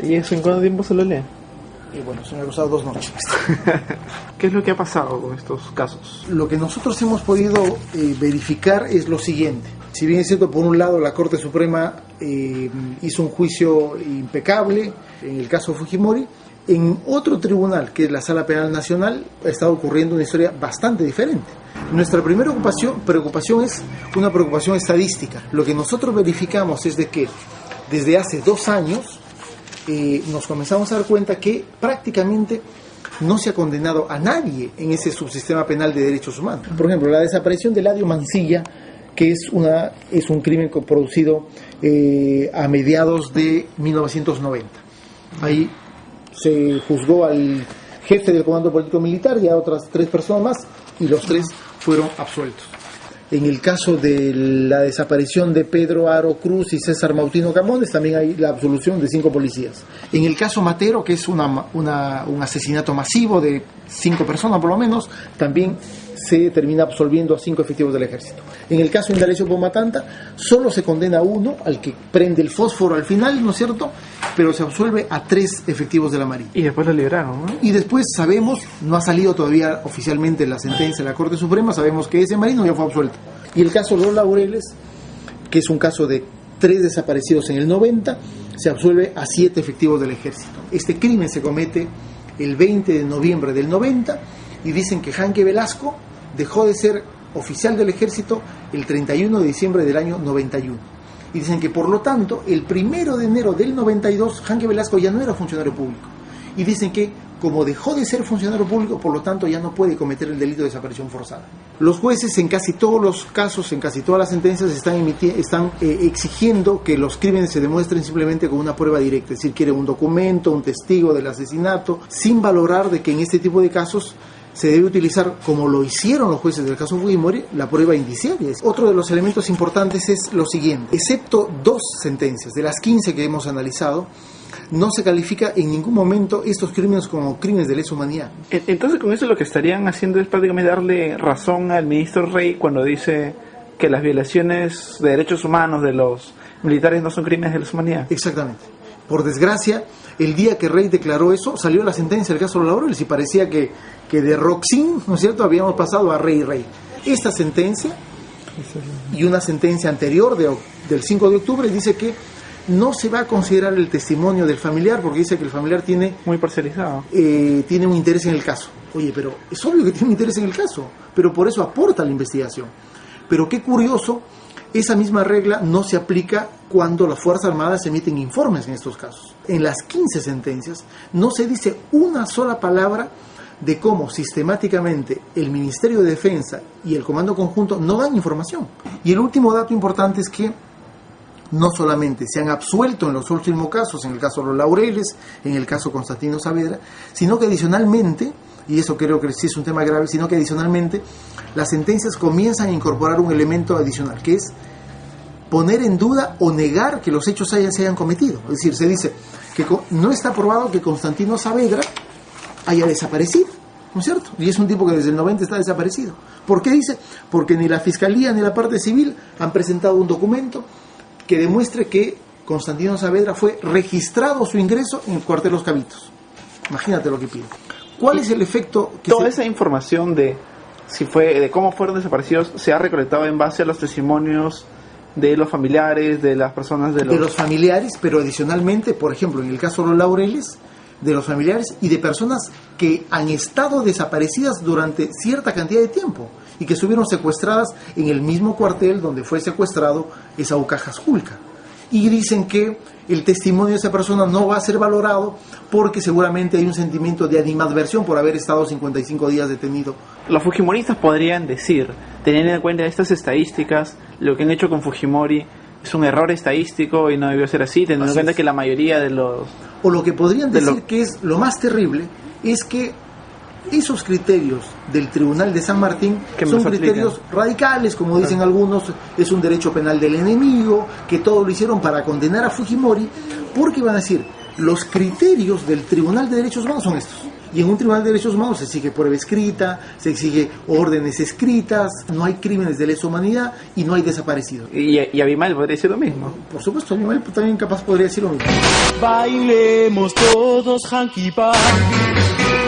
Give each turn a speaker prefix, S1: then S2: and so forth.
S1: ¿Y eso en cuánto tiempo se lo lee?
S2: Y bueno, se me ha pasado 2 noches.
S1: ¿Qué es lo que ha pasado con estos casos?
S2: Lo que nosotros hemos podido verificar es lo siguiente. Si bien es cierto, por un lado la Corte Suprema hizo un juicio impecable en el caso Fujimori, en otro tribunal, que es la Sala Penal Nacional, ha estado ocurriendo una historia bastante diferente. Nuestra primera preocupación es una preocupación estadística. Lo que nosotros verificamos es de que desde hace 2 años nos comenzamos a dar cuenta que prácticamente no se ha condenado a nadie en ese subsistema penal de derechos humanos. Por ejemplo, la desaparición de Eladio Mancilla, que es un crimen producido a mediados de 1990. Ahí se juzgó al jefe del comando político militar y a otras 3 personas más, y los 3 fueron absueltos. En el caso de la desaparición de Pedro Aro Cruz y César Mautino Camones, también hay la absolución de 5 policías. En el caso Matero, que es un asesinato masivo de 5 personas por lo menos, también se termina absolviendo a 5 efectivos del ejército. En el caso Indalecio Pomatanta, solo se condena a 1, al que prende el fósforo al final, ¿no es cierto?, pero se absuelve a 3 efectivos de la Marina.
S1: Y después lo liberaron, ¿no?
S2: Y después sabemos, no ha salido todavía oficialmente la sentencia de la Corte Suprema, sabemos que ese marino ya fue absuelto. Y el caso Los Laureles, que es un caso de 3 desaparecidos en el 90, se absuelve a 7 efectivos del ejército. Este crimen se comete el 20 de noviembre del 90 y dicen que Janque Velasco dejó de ser oficial del ejército el 31 de diciembre del año 91. Y dicen que por lo tanto, el 1 de enero del 92, Janque Velasco ya no era funcionario público. Y dicen que como dejó de ser funcionario público, por lo tanto ya no puede cometer el delito de desaparición forzada. Los jueces en casi todos los casos, en casi todas las sentencias, están exigiendo que los crímenes se demuestren simplemente con una prueba directa, es decir, quieren un documento, un testigo del asesinato, sin valorar de que en este tipo de casos se debe utilizar, como lo hicieron los jueces del caso Fujimori, la prueba indiciaria. Otro de los elementos importantes es lo siguiente: excepto 2 sentencias de las 15 que hemos analizado, no se califica en ningún momento estos crímenes como crímenes de lesa humanidad.
S1: Entonces, con eso lo que estarían haciendo es prácticamente darle razón al ministro Rey cuando dice que las violaciones de derechos humanos de los militares no son crímenes de lesa humanidad.
S2: Exactamente. Por desgracia, el día que Rey declaró eso, salió la sentencia del caso de los Laureles y parecía que de Roxin, ¿no es cierto?, habíamos pasado a Rey. Esta sentencia y una sentencia anterior del 5 de octubre dice que no se va a considerar el testimonio del familiar, porque dice que el familiar tiene
S1: muy parcializado,
S2: tiene un interés en el caso. Oye, pero es obvio que tiene un interés en el caso, pero por eso aporta a la investigación. Pero qué curioso, esa misma regla no se aplica cuando las Fuerzas Armadas emiten informes en estos casos. En las 15 sentencias no se dice una sola palabra de cómo sistemáticamente el Ministerio de Defensa y el Comando Conjunto no dan información. Y el último dato importante es que no solamente se han absuelto en los últimos casos, en el caso de los Laureles, en el caso Constantino Saavedra, sino que adicionalmente, y eso creo que sí es un tema grave, sino que adicionalmente las sentencias comienzan a incorporar un elemento adicional, que es poner en duda o negar que los hechos se hayan cometido. Es decir, se dice que no está probado que Constantino Saavedra haya desaparecido, ¿no es cierto? Y es un tipo que desde el 90 está desaparecido. ¿Por qué dice? Porque ni la Fiscalía ni la parte civil han presentado un documento que demuestre que Constantino Saavedra fue registrado su ingreso en el cuartel Los Cabitos. Imagínate lo que pide. ¿Cuál es el efecto?
S1: Toda esa información de cómo fueron desaparecidos se ha recolectado en base a los testimonios de los familiares, de las personas de los
S2: familiares, pero adicionalmente, por ejemplo, en el caso de los Laureles, de los familiares y de personas que han estado desaparecidas durante cierta cantidad de tiempo y que estuvieron secuestradas en el mismo cuartel donde fue secuestrado Esaú Cajasculca. Y dicen que el testimonio de esa persona no va a ser valorado porque seguramente hay un sentimiento de animadversión por haber estado 55 días detenido.
S1: Los fujimoristas podrían decir, teniendo en cuenta estas estadísticas, lo que han hecho con Fujimori es un error estadístico y no debió ser así, teniendo en cuenta que la mayoría de los...
S2: O lo que podrían decir que es lo más terrible, es que esos criterios del Tribunal de San Martín son criterios radicales, como dicen algunos, es un derecho penal del enemigo, que todo lo hicieron para condenar a Fujimori, porque van a decir, Los criterios del Tribunal de Derechos Humanos son estos. Y en un Tribunal de Derechos Humanos se exige prueba escrita, se exige órdenes escritas, no hay crímenes de lesa humanidad y no hay desaparecidos.
S1: Y Abimael podría decir lo mismo.
S2: Por supuesto, Abimael también capaz podría decir lo mismo.
S3: Bailemos todos hanky panky.